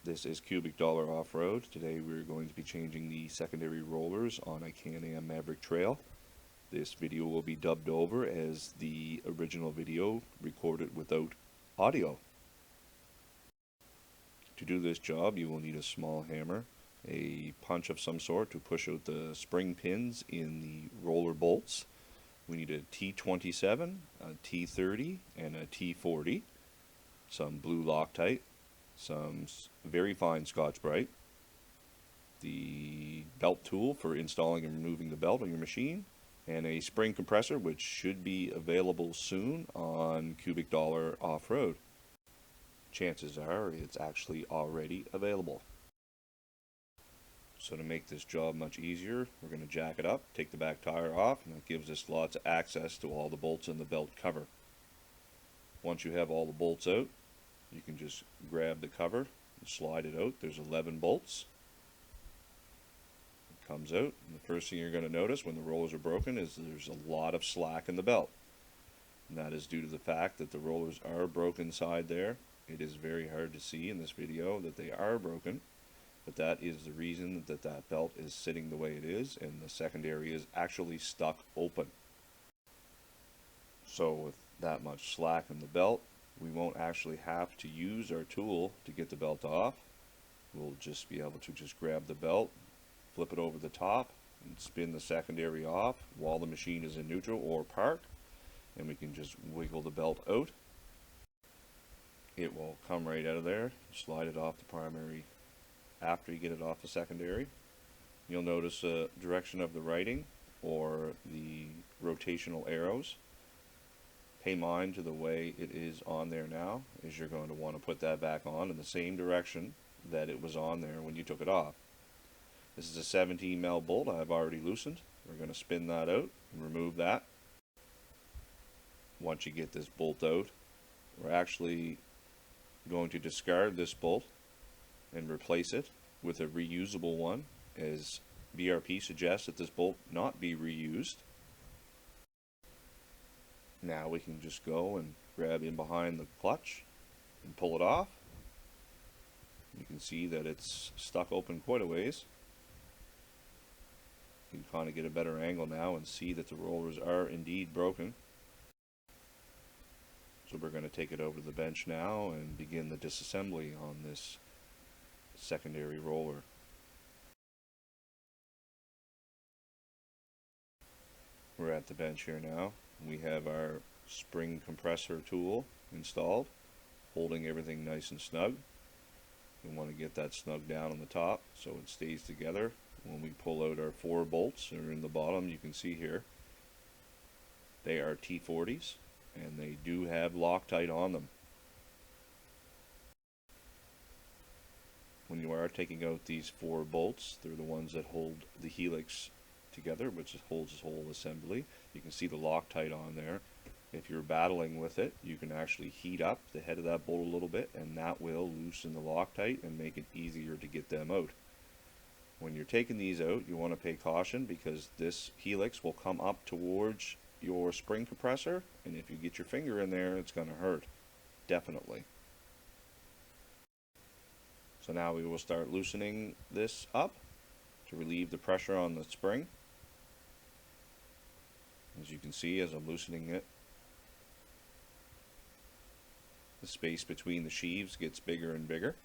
This is Cubic Dollar Off-Road. Today we're going to be changing the secondary rollers on a Can-am Maverick Trail. This video will be dubbed over as the original video recorded without audio. To do this job you will need a small hammer, a punch of some sort to push out the spring pins in the roller bolts. We need a T27, a T30, and a T40, some blue Loctite, some very fine Scotch-Brite, the belt tool for installing and removing the belt on your machine, and a spring compressor which should be available soon on Cubic Dollar Off-Road. Chances are it's actually already available. So to make this job much easier, we're going to jack it up, take the back tire off, and that gives us lots of access to all the bolts in the belt cover. Once you have all the bolts out, you can just grab the cover and slide it out. There's 11 bolts. It comes out, and the first thing you're going to notice when the rollers are broken is there's a lot of slack in the belt. And that is due to the fact that the rollers are broken inside there. It is very hard to see in this video that they are broken, but that is the reason that that belt is sitting the way it is, and the secondary is actually stuck open. So with that much slack in the belt, we won't actually have to use our tool to get the belt off. We'll just be able to just grab the belt, flip it over the top, and spin the secondary off while the machine is in neutral or park, and we can just wiggle the belt out. It will come right out of there. Slide it off the primary after you get it off the secondary. You'll notice the direction of the writing or the rotational arrows. Pay mind to the way it is on there now, as you're going to want to put that back on in the same direction that it was on there when you took it off. This is a 17 mil bolt I've already loosened. We're going to spin that out and remove that. Once you get this bolt out, we're actually going to discard this bolt and replace it with a reusable one, as BRP suggests that this bolt not be reused. Now we can just go and grab in behind the clutch and pull it off. You can see that it's stuck open quite a ways. You can kind of get a better angle now and see that the rollers are indeed broken. So we're going to take it over to the bench now and begin the disassembly on this secondary roller. We're at the bench here now. We have our spring compressor tool installed, holding everything nice and snug. We want to get that snug down on the top so it stays together. When we pull out our 4 bolts that are in the bottom, you can see here, they are T40s, and they do have Loctite on them. When you are taking out these 4 bolts, they're the ones that hold the helix together, which holds this whole assembly. You can see the Loctite on there. If you're battling with it, you can actually heat up the head of that bolt a little bit, and that will loosen the Loctite and make it easier to get them out. When you're taking these out, you want to pay caution, because this helix will come up towards your spring compressor, and if you get your finger in there, it's going to hurt, definitely. So now we will start loosening this up to relieve the pressure on the spring. As you can see, as I'm loosening it, the space between the sheaves gets bigger and bigger.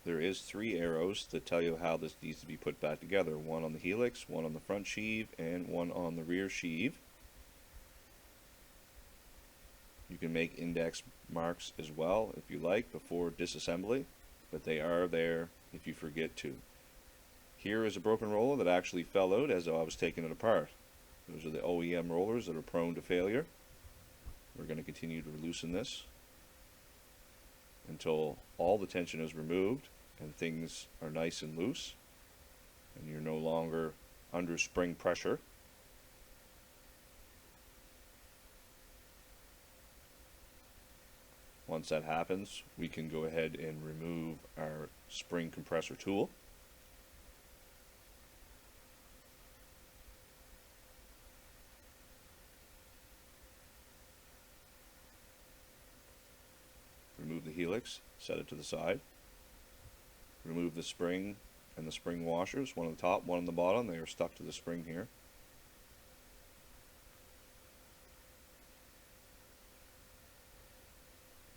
There is 3 arrows that tell you how this needs to be put back together. One on the helix, one on the front sheave, and one on the rear sheave. You can make index marks as well if you like before disassembly, but they are there if you forget to. Here is a broken roller that actually fell out as I was taking it apart. Those are the OEM rollers that are prone to failure. We're going to continue to loosen this until all the tension is removed and things are nice and loose and you're no longer under spring pressure. Once that happens, we can go ahead and remove our spring compressor tool. helix, set it to the side. Remove the spring and the spring washers, one on the top, one on the bottom. They are stuck to the spring here.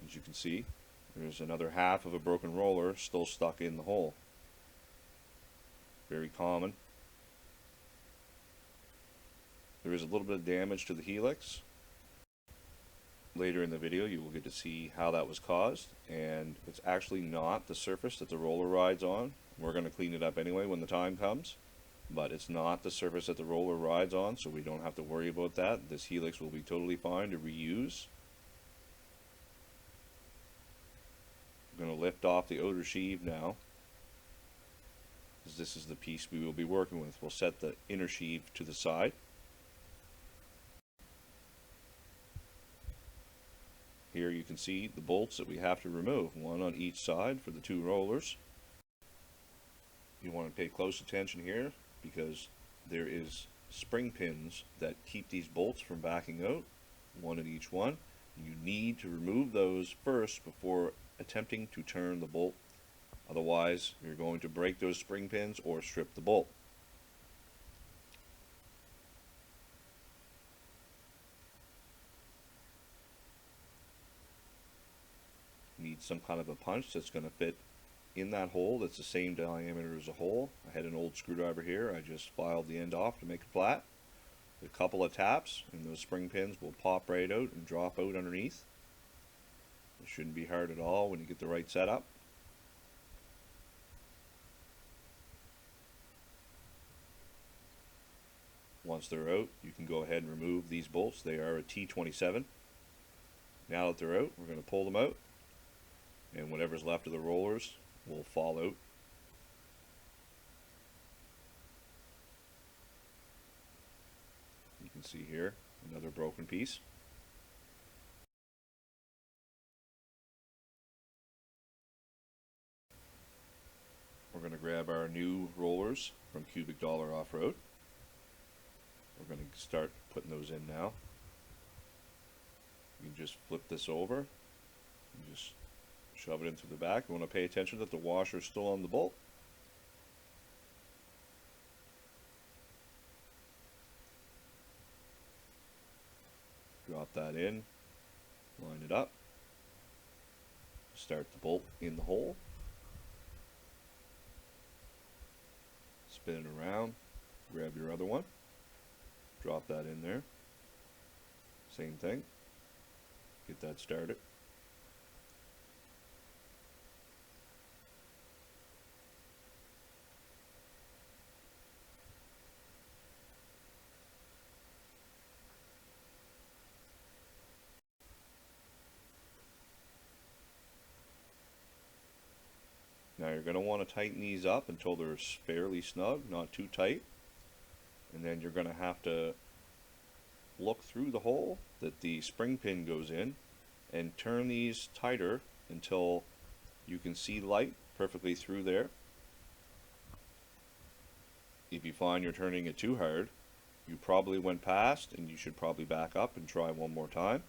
As you can see, there's another half of a broken roller still stuck in the hole. Very common. There is a little bit of damage to the helix. Later in the video you will get to see how that was caused, and it's actually not the surface that the roller rides on. We're going to clean it up anyway when the time comes, but it's not the surface that the roller rides on, so we don't have to worry about that. This helix will be totally fine to reuse. I'm going to lift off the outer sheave now, as this is the piece we will be working with. We'll set the inner sheave to the side. Here you can see the bolts that we have to remove, one on each side for the two rollers. You want to pay close attention here because there is spring pins that keep these bolts from backing out, one at each one. You need to remove those first before attempting to turn the bolt. Otherwise, you're going to break those spring pins or strip the bolt. Need some kind of a punch that's going to fit in that hole that's the same diameter as a hole. I had an old screwdriver here. I just filed the end off to make it flat. A couple of taps and those spring pins will pop right out and drop out underneath. It shouldn't be hard at all when you get the right setup. Once they're out, you can go ahead and remove these bolts. They are a T27. Now that they're out, we're going to pull them out, and whatever's left of the rollers will fall out. You can see here another broken piece. We're going to grab our new rollers from Cubic Dollar Off-Road. We're going to start putting those in now. You can just flip this over and just shove it in through the back. You want to pay attention that the washer is still on the bolt. Drop that in, line it up, start the bolt in the hole, spin it around, grab your other one, drop that in there, same thing, get that started. Now you're going to want to tighten these up until they're fairly snug, not too tight. And then you're going to have to look through the hole that the spring pin goes in and turn these tighter until you can see light perfectly through there. If you find you're turning it too hard, you probably went past, and you should probably back up and try one more time.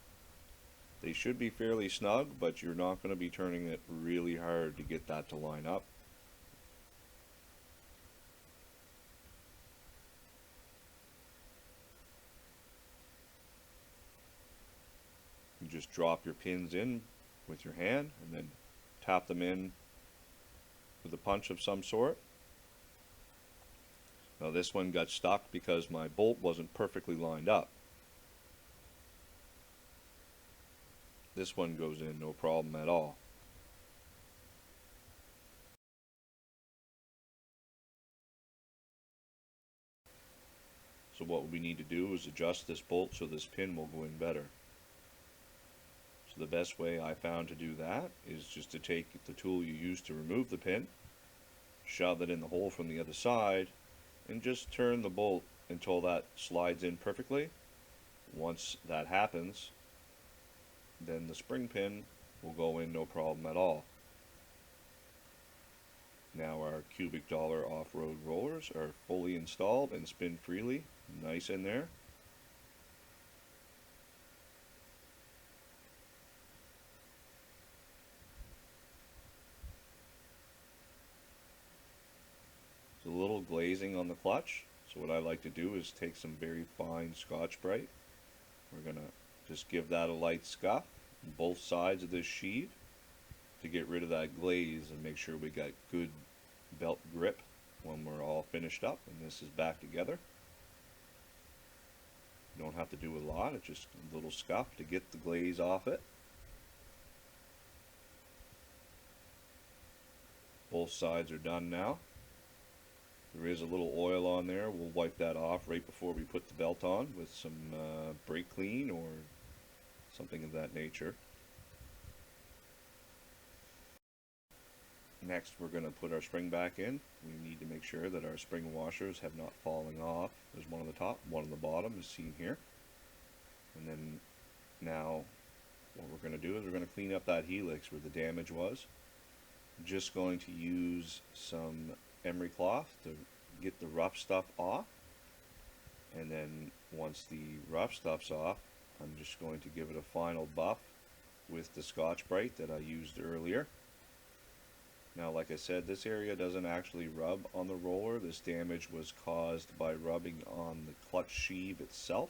They should be fairly snug, but you're not going to be turning it really hard to get that to line up. You just drop your pins in with your hand and then tap them in with a punch of some sort. Now this one got stuck because my bolt wasn't perfectly lined up. This one goes in no problem at all. So what we need to do is adjust this bolt so this pin will go in better. So the best way I found to do that is just to take the tool you use to remove the pin, shove it in the hole from the other side, and just turn the bolt until that slides in perfectly. Once that happens, then the spring pin will go in no problem at all. Now our Cubic Dollar off-road rollers are fully installed and spin freely, nice in there. glazing on the clutch. So what I like to do is take some very fine Scotch-Brite. We're going to just give that a light scuff on both sides of this sheave to get rid of that glaze and make sure we got good belt grip when we're all finished up and this is back together. You don't have to do a lot, it's just a little scuff to get the glaze off it. Both sides are done now. There is a little oil on there. We'll wipe that off right before we put the belt on with some brake clean or something of that nature. Next, we're going to put our spring back in. We need to make sure that our spring washers have not fallen off. There's one on the top, one on the bottom, as seen here. And then now what we're going to do is we're going to clean up that helix where the damage was. Just going to use some emery cloth to get the rough stuff off, and then once the rough stuff's off, I'm just going to give it a final buff with the Scotch-Brite that I used earlier. Now, like I said, this area doesn't actually rub on the roller. This damage was caused by rubbing on the clutch sheave itself.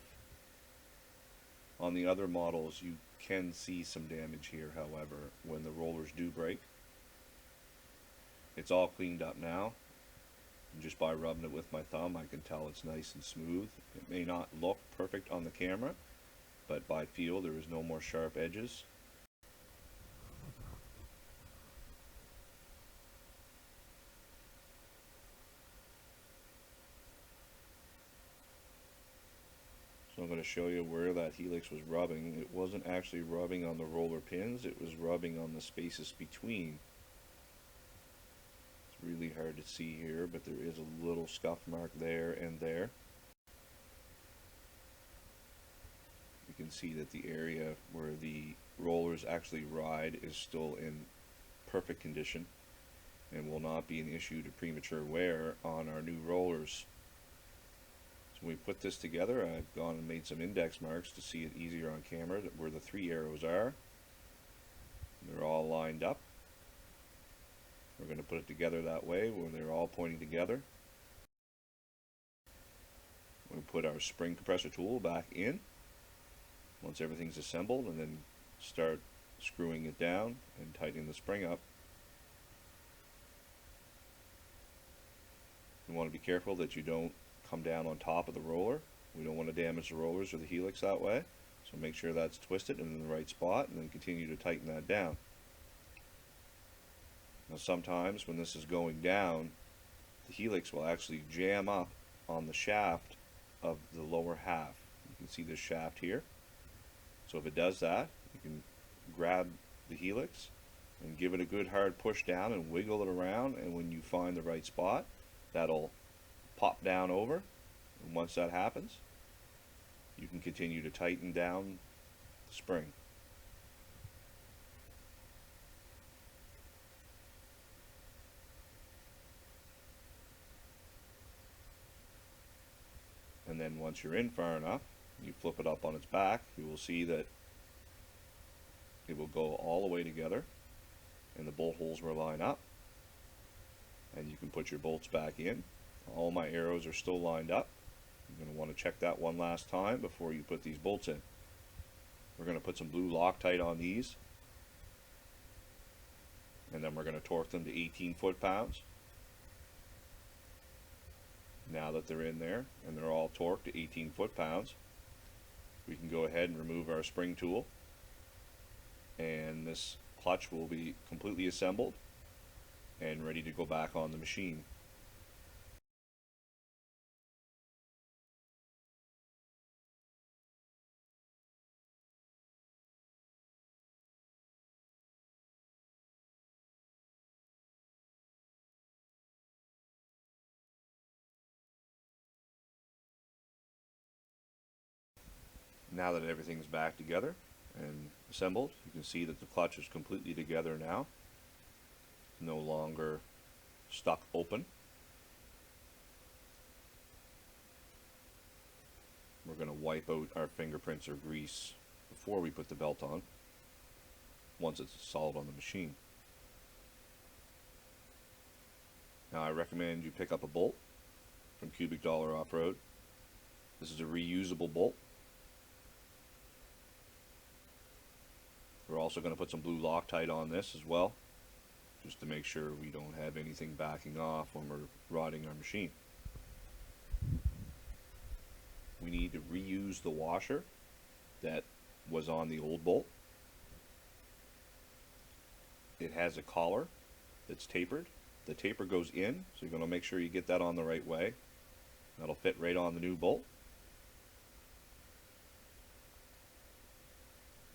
On the other models you can see some damage here, however, when the rollers do break. It's all cleaned up now, and just by rubbing it with my thumb I can tell it's nice and smooth. It may not look perfect on the camera, but by feel there is no more sharp edges. So I'm going to show you where that helix was rubbing. It wasn't actually rubbing on the roller pins, it was rubbing on the spaces between. Really hard to see here, but there is a little scuff mark there and there. You can see that the area where the rollers actually ride is still in perfect condition and will not be an issue to premature wear on our new rollers. So when we put this together, I've gone and made some index marks to see it easier on camera where the 3 arrows are. They're all lined up. We're going to put it together that way where they're all pointing together. We put our spring compressor tool back in once everything's assembled, and then start screwing it down and tightening the spring up. You want to be careful that you don't come down on top of the roller. We don't want to damage the rollers or the helix that way, so make sure that's twisted and in the right spot, and then continue to tighten that down. Now sometimes when this is going down, the helix will actually jam up on the shaft of the lower half. You can see this shaft here. So if it does that, you can grab the helix and give it a good hard push down and wiggle it around, and when you find the right spot, that'll pop down over. And once that happens, you can continue to tighten down the spring. And then once you're in far enough, you flip it up on its back, you will see that it will go all the way together and the bolt holes will line up, and you can put your bolts back in. All my arrows are still lined up. You're going to want to check that one last time before you put these bolts in. We're going to put some blue Loctite on these, and then we're going to torque them to 18 foot-pounds. Now that they're in there and they're all torqued to 18 foot-pounds, we can go ahead and remove our spring tool, and this clutch will be completely assembled and ready to go back on the machine. Now that everything's back together and assembled, you can see that the clutch is completely together now. It's no longer stuck open. We're going to wipe out our fingerprints or grease before we put the belt on, once it's solid on the machine. Now I recommend you pick up a bolt from Cubic Dollar Off-Road. This is a reusable bolt. We're also going to put some blue Loctite on this as well, just to make sure we don't have anything backing off when we're rodding our machine. We need to reuse the washer that was on the old bolt. It has a collar that's tapered. The taper goes in, so you're going to make sure you get that on the right way. That'll fit right on the new bolt.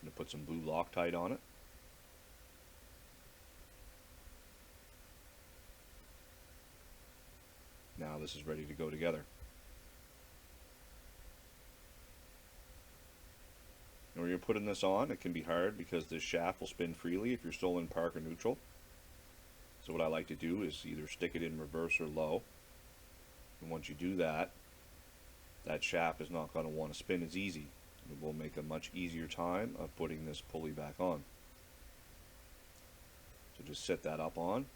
I'm going to put some blue Loctite on it. Now this is ready to go together. When you're putting this on, it can be hard because this shaft will spin freely if you're still in park or neutral. So what I like to do is either stick it in reverse or low. And once you do that, that shaft is not going to want to spin as easy. It will make a much easier time of putting this pulley back on. So just set that up on,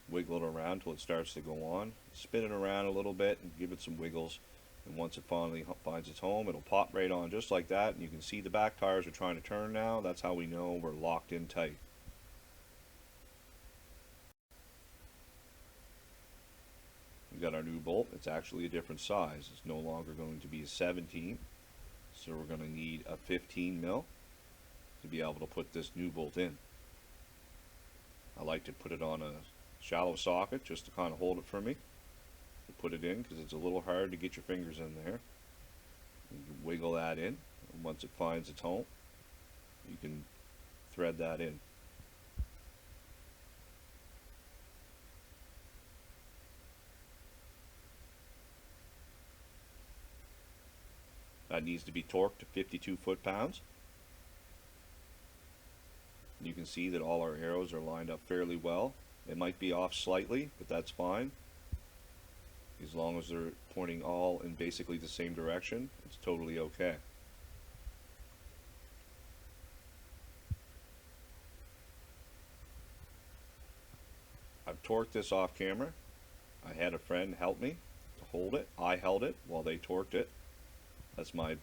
wiggle it around until it starts to go on, spin it around a little bit and give it some wiggles. And once it finally finds its home, it'll pop right on just like that. And you can see the back tires are trying to turn now. That's how we know we're locked in tight. We've got our new bolt. It's actually a different size. It's no longer going to be a 17. So we're going to need a 15 mil to be able to put this new bolt in. I like to put it on a shallow socket just to kind of hold it for me. To put it in because it's a little hard to get your fingers in there. You can wiggle that in, and once it finds its home, you can thread that in. That needs to be torqued to 52 foot-pounds. You can see that all our arrows are lined up fairly well. It might be off slightly, but that's fine. As long as they're pointing all in basically the same direction, it's totally okay. I've torqued this off camera. I had a friend help me to hold it. I held it while they torqued it. That's my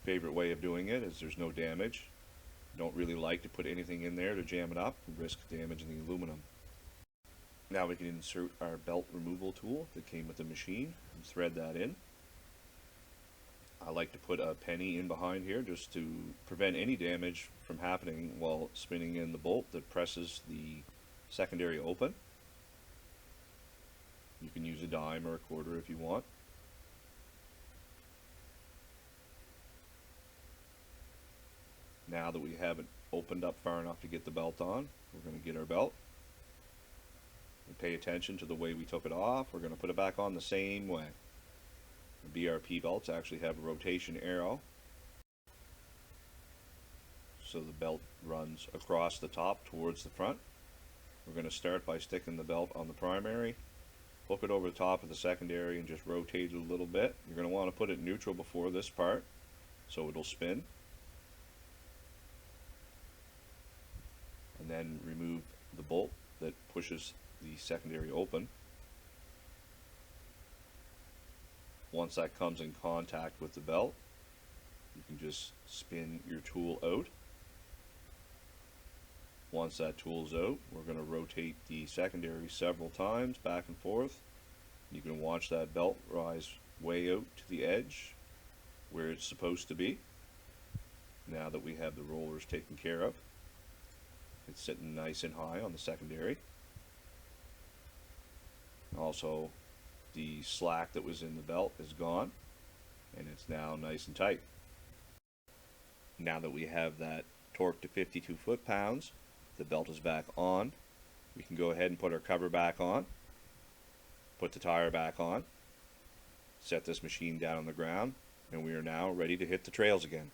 favorite way of doing it, is there's no damage. Don't really like to put anything in there to jam it up and risk damaging the aluminum. Now we can insert our belt removal tool that came with the machine and thread that in. I like to put a penny in behind here just to prevent any damage from happening while spinning in the bolt that presses the secondary open. You can use a dime or a quarter if you want. Now that we have it opened up far enough to get the belt on, we're going to get our belt. And pay attention to the way we took it off. We're going to put it back on the same way. The BRP belts actually have a rotation arrow, so the belt runs across the top towards the front. We're going to start by sticking the belt on the primary, hook it over the top of the secondary and just rotate it a little bit. You're going to want to put it neutral before this part so it'll spin. And then remove the bolt that pushes the secondary open. Once that comes in contact with the belt, you can just spin your tool out. Once that tool's out, we're going to rotate the secondary several times back and forth. You can watch that belt rise way out to the edge where it's supposed to be. Now that we have the rollers taken care of, it's sitting nice and high on the secondary. Also, the slack that was in the belt is gone, and it's now nice and tight. Now that we have that torqued to 52 foot-pounds, the belt is back on. We can go ahead and put our cover back on, put the tire back on, set this machine down on the ground, and we are now ready to hit the trails again.